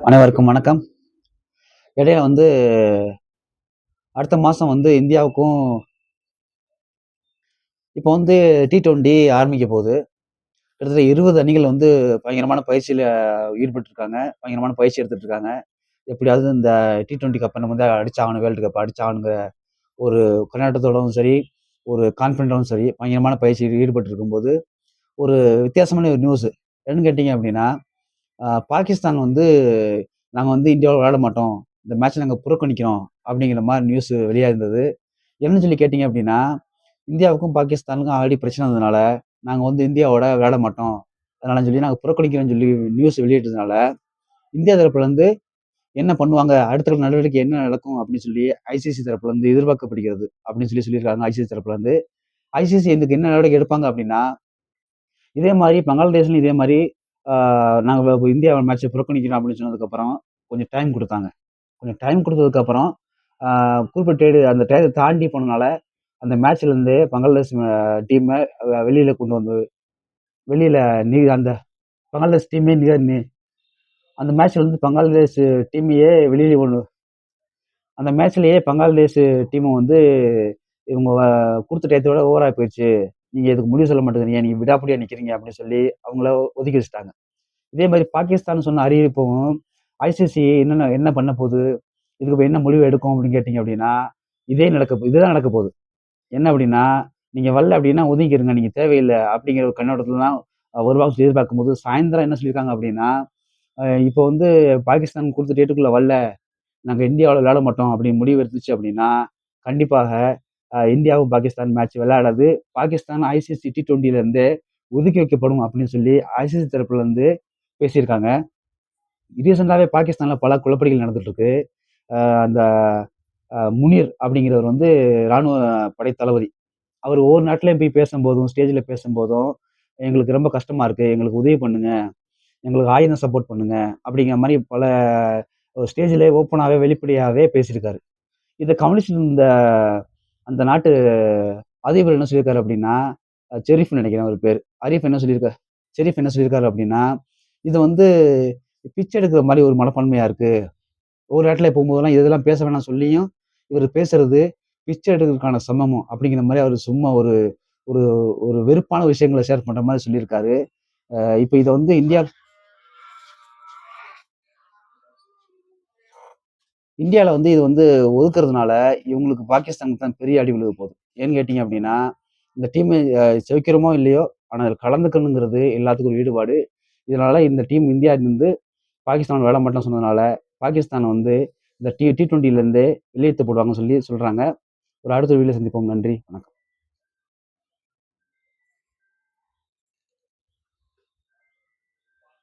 அனைவருக்கும் வணக்கம். இடையில அடுத்த மாதம் இந்தியாவுக்கும் இப்போ T20 ஆரம்பிக்க போகுது. கிட்டத்தட்ட 20 அணிகள் பயங்கரமான பயிற்சியில் ஈடுபட்டிருக்காங்க. பயங்கரமான பயிற்சி எடுத்துட்டு இருக்காங்க. எப்படியாவது இந்த T20 கப்பை நம்ம அடிச்சாகணும், வேர்ல்டு கப் அடிச்சாகணுங்கிற ஒரு கண்ணோட்டத்தோடவும் சரி, ஒரு கான்ஃபிடென்ட்டாகவும் சரி, பயங்கரமான பயிற்சியில் ஈடுபட்டு இருக்கும்போது ஒரு வித்தியாசமான ஒரு நியூஸ் என்னன்னு கேட்டிங்க அப்படின்னா, பாகிஸ்தான் நாங்கள் இந்தியாவில் விளையாட மாட்டோம், இந்த மேட்ச்சை நாங்கள் புறக்கணிக்கிறோம் அப்படிங்கிற மாதிரி நியூஸ் வெளியாக இருந்தது. என்னன்னு சொல்லி கேட்டிங்க அப்படின்னா, இந்தியாவுக்கும் பாகிஸ்தானுக்கும் ஆல்ரெடி பிரச்சனை இருந்ததுனால நாங்கள் இந்தியாவோட விளையாட மாட்டோம், அதனால சொல்லி நாங்கள் புறக்கணிக்கிறோம்னு சொல்லி நியூஸ் வெளியிட்டதுனால இந்தியா தரப்புலேருந்து என்ன பண்ணுவாங்க, அடுத்த நடவடிக்கை என்ன நடக்கும் அப்படின்னு சொல்லி ஐசிசி தரப்புலேருந்து எதிர்பார்க்கப்படுகிறது அப்படின்னு சொல்லியிருக்காங்க. ஐசிசி தரப்புலேருந்து ஐசிசி இதுக்கு என்ன நடவடிக்கை எடுப்பாங்க அப்படின்னா, இதே மாதிரி பங்களாதேஷ்லையும் இதே மாதிரி நாங்கள் இந்தியா மேட்ச்சை புறக்கணிக்கிறோம் அப்படின்னு சொன்னதுக்கப்புறம் கொஞ்சம் டைம் கொடுத்தாங்க. கொஞ்சம் டைம் கொடுத்ததுக்கப்புறம் குறிப்பிட்ட அந்த டயத்தை தாண்டி போனதுனால அந்த மேட்ச்லேருந்தே பங்களாதேஷ் டீமை வெளியில் கொண்டு வந்து வெளியில் அந்த பங்களாதேஷ் டீமே அந்த மேட்ச்சில் பங்களாதேஷ் டீமையே வெளியில் கொண்டு அந்த மேட்ச்லேயே பங்களாதேஷ் டீமை இவங்க கொடுத்த டயத்தோட ஓவராக போயிடுச்சு, நீங்கள் இதுக்கு முடிவு சொல்ல மாட்டேங்கிறீங்க, நீங்கள் விடாப்படியாக நிற்கிறீங்க அப்படின்னு சொல்லி அவங்கள ஒதுக்கி வச்சுட்டாங்க. இதே மாதிரி பாகிஸ்தான் சொன்ன அறிவிப்பும் ஐசிசி என்ன பண்ண போகுது, இதுக்கு என்ன முடிவு எடுக்கும் அப்படின்னு கேட்டிங்க அப்படின்னா, இதுதான் நடக்க போகுது. என்ன அப்படின்னா, நீங்கள் வரல அப்படின்னா ஒதுங்கிருங்க, நீங்கள் தேவையில்லை அப்படிங்கிற ஒரு கண்ணோட்டத்தில் தான் வருவாங்க எதிர்பார்க்கும்போது, சாயந்தரம் என்ன சொல்லியிருக்காங்க அப்படின்னா, இப்போ பாகிஸ்தான் கொடுத்த டேட்டுக்குள்ளே வரல, நாங்கள் இந்தியாவில் விளையாட மாட்டோம் அப்படின்னு முடிவு எடுத்துச்சு அப்படின்னா, கண்டிப்பாக இந்தியாவும் பாகிஸ்தான் மேட்ச் விளையாடாது, பாகிஸ்தான் ஐசிசி T20 ஒதுக்கி வைக்கப்படும் அப்படின்னு சொல்லி ஐசிசி தரப்புலேருந்து பேசியிருக்காங்க. ரீசெண்டாகவே பாகிஸ்தானில் பல குழப்படிகள் நடந்துட்டு இருக்கு. அந்த முனீர் அப்படிங்கிறவர் இராணுவ படை தளபதி. அவர் ஒவ்வொரு நாட்டிலையும் போய் பேசும்போதும், ஸ்டேஜில் பேசும்போதும், எங்களுக்கு ரொம்ப கஷ்டமாக இருக்குது, எங்களுக்கு உதவி பண்ணுங்க, எங்களுக்கு ஆயுதம் சப்போர்ட் பண்ணுங்க அப்படிங்கிற மாதிரி பல ஸ்டேஜில் ஓப்பனாகவே வெளிப்படையாகவே பேசியிருக்காரு. இதை கவனிச்சிருந்த அந்த நாட்டு அதிபர் என்ன சொல்லியிருக்காரு அப்படின்னா, ஷெரீஃப்னு நினைக்கிறேன் ஒரு பேர், ஷெரீஃப் என்ன சொல்லியிருக்காரு அப்படின்னா, இது பிச்சை எடுக்கிற மாதிரி ஒரு மனப்பான்மையாக இருக்குது, ஒரு இடத்துல போகும்போதெல்லாம் இதெல்லாம் பேச வேணாம் சொல்லியும் இவர் பேசுறது பிச்சை எடுக்கிறதுக்கான சமமும் அப்படிங்கிற மாதிரி அவர் சும்மா ஒரு ஒரு ஒரு வெறுப்பான விஷயங்களை ஷேர் பண்ணுற மாதிரி சொல்லியிருக்காரு. இப்போ இதை இந்தியாவில் இது ஒதுக்குறதுனால இவங்களுக்கு பாகிஸ்தானுக்கு தான் பெரிய அடி விழுக போகுது. ஏன்னு கேட்டிங்க அப்படின்னா, இந்த டீமை ஜெயிக்கிறோமோ இல்லையோ, ஆனால் அதில் கலந்துக்கணுங்கிறது எல்லாத்துக்கும் ஒரு ஈடுபாடு. இதனால இந்த டீம் இந்தியா பாகிஸ்தான் விளையாட மாட்டோம்னு சொன்னதுனால பாகிஸ்தான் இந்த T20 வெளியேற்றப்படுவாங்கன்னு சொல்றாங்க. ஒரு அடுத்த வீடியோல சந்திப்போம். நன்றி, வணக்கம்.